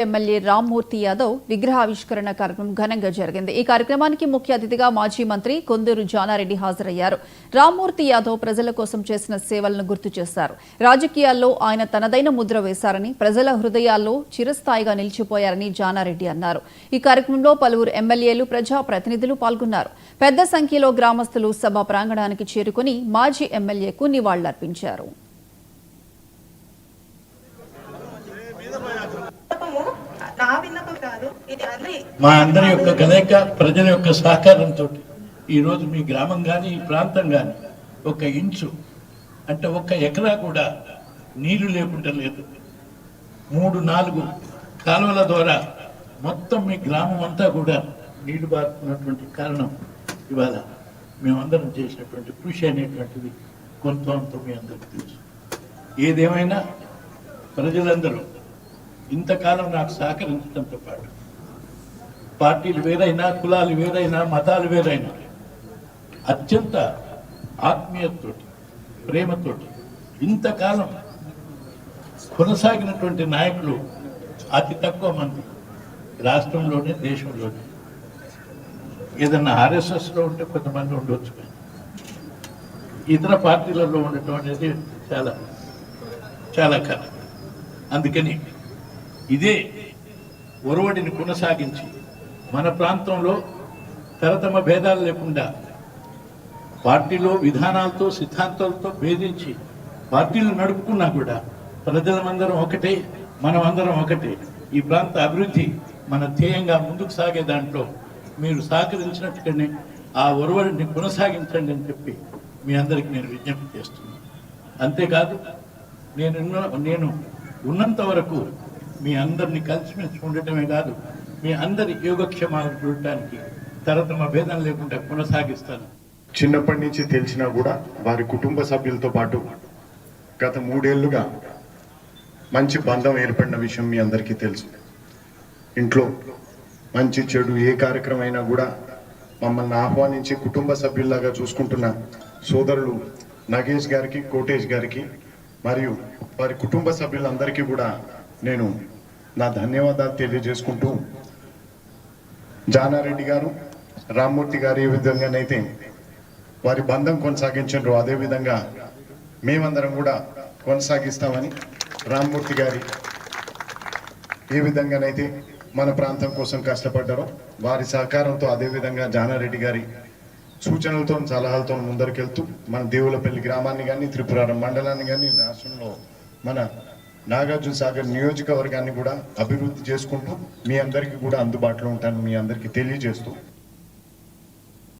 MLA Rammurthy Yadav విగ్రహావిష్కరణ కార్యక్రమం ఘనంగా జరిగింది. ఈ కార్యక్రమానికి ముఖ్య అతిథిగా మాజీ మంత్రి కొందూరు జానారెడ్డి హాజరయ్యారు. రామ్మూర్తి యాదవ్ ప్రజల కోసం చేసిన సేవలను గుర్తు చేశారు. రాజకీయాల్లో ఆయన తనదైన ముద్ర వేశారని, ప్రజల హృదయాల్లో చిరస్థాయిగా నిలిచిపోయారని జానారెడ్డి అన్నారు. ఈ కార్యక్రమంలో పలువురు ఎమ్మెల్యేలు, ప్రజాప్రతినిధులు పాల్గొన్నారు. పెద్ద సంఖ్యలో గ్రామస్తులు సభ ప్రాంగణానికి చేరుకుని మాజీ ఎమ్మెల్యేకు నివాళులర్పించారు. మా అందరి యొక్క కలయిక, ప్రజల యొక్క సహకారంతో ఈరోజు మీ గ్రామం కానీ ఈ ప్రాంతం కానీ ఒక ఇంచు అంటే ఒక్క ఎకరా కూడా నీళ్లు లేకుండా లేదు. 3-4 కాలువల ద్వారా మొత్తం మీ గ్రామం అంతా కూడా నీళ్లు బారుతున్నటువంటి కారణం ఇవాళ మేమందరం చేసినటువంటి కృషి అనేటువంటిది కొంత మీ అందరికీ తెలుసు. ఏదేమైనా ప్రజలందరూ ఇంతకాలం నాకు సహకరించడంతో పాటు పార్టీలు వేరైనా, కులాలు వేరైనా, మతాలు వేరైనా అత్యంత ఆత్మీయతతోటి, ప్రేమతోటి ఇంతకాలం కొనసాగినటువంటి నాయకులు అతి తక్కువ మంది రాష్ట్రంలోనే, దేశంలోనే. ఏదన్నా ఆర్ఎస్ఎస్లో ఉంటే కొంతమంది ఉండవచ్చు, కానీ ఇతర పార్టీలలో ఉండటం అనేది చాలా చాలా కష్టం. అందుకని ఇదే ఒరవడిని కొనసాగించి మన ప్రాంతంలో తరతమ భేదాలు లేకుండా పార్టీలో విధానాలతో, సిద్ధాంతాలతో భేదించి పార్టీలు నడుపుకున్నా కూడా ప్రజలమందరం ఒకటే, మనమందరం ఒకటే. ఈ ప్రాంత అభివృద్ధి మన ధ్యేయంగా ముందుకు సాగే దాంట్లో మీరు సహకరించినట్టుగానే ఆ ఒరవడిని కొనసాగించండి అని చెప్పి మీ అందరికీ నేను విజ్ఞప్తి చేస్తున్నాను. అంతేకాదు, నేను ఉన్నంత వరకు మీ అందరినీ కలిసిమెలిసి ఉండటమే కాదు, మీ అందరి యోగక్షేమాలను చూడటానికి తరతమ భేదం లేకుండా కొనసాగిస్తాను. చిన్నప్పటి నుంచి తెలిసినా కూడా వారి కుటుంబ సభ్యులతో పాటు గత 3 ఏళ్లుగా మంచి బంధం ఏర్పడిన విషయం మీ అందరికీ తెలుసు. ఇంట్లో మంచి చెడు ఏ కార్యక్రమం అయినా కూడా మమ్మల్ని ఆహ్వానించి కుటుంబ సభ్యుల్లాగా చూసుకుంటున్న సోదరులు నగేష్ గారికి, కోటేష్ గారికి మరియు వారి కుటుంబ సభ్యులందరికీ కూడా నేను నా ధన్యవాదాలు తెలియజేసుకుంటూ, జానారెడ్డి గారు, రామ్మూర్తి గారు ఏ విధంగానైతే వారి బంధం కొనసాగించారో అదేవిధంగా మేమందరం కూడా కొనసాగిస్తామని, రామ్మూర్తి గారి ఏ విధంగానైతే మన ప్రాంతం కోసం కష్టపడ్డారో వారి సహకారంతో, అదేవిధంగా జానారెడ్డి గారి సూచనలతో, సలహాలతో ముందరికెళ్తూ మన దేవులపల్లి గ్రామాన్ని కానీ, త్రిపురారం మండలాన్ని కానీ, రాష్ట్రంలో మన నాగార్జున సాగర్ నియోజకవర్గాన్ని కూడా అభివృద్ధి చేసుకుంటూ మీ అందరికీ కూడా అందుబాటులో ఉంటాను మీ అందరికీ తెలియజేస్తూ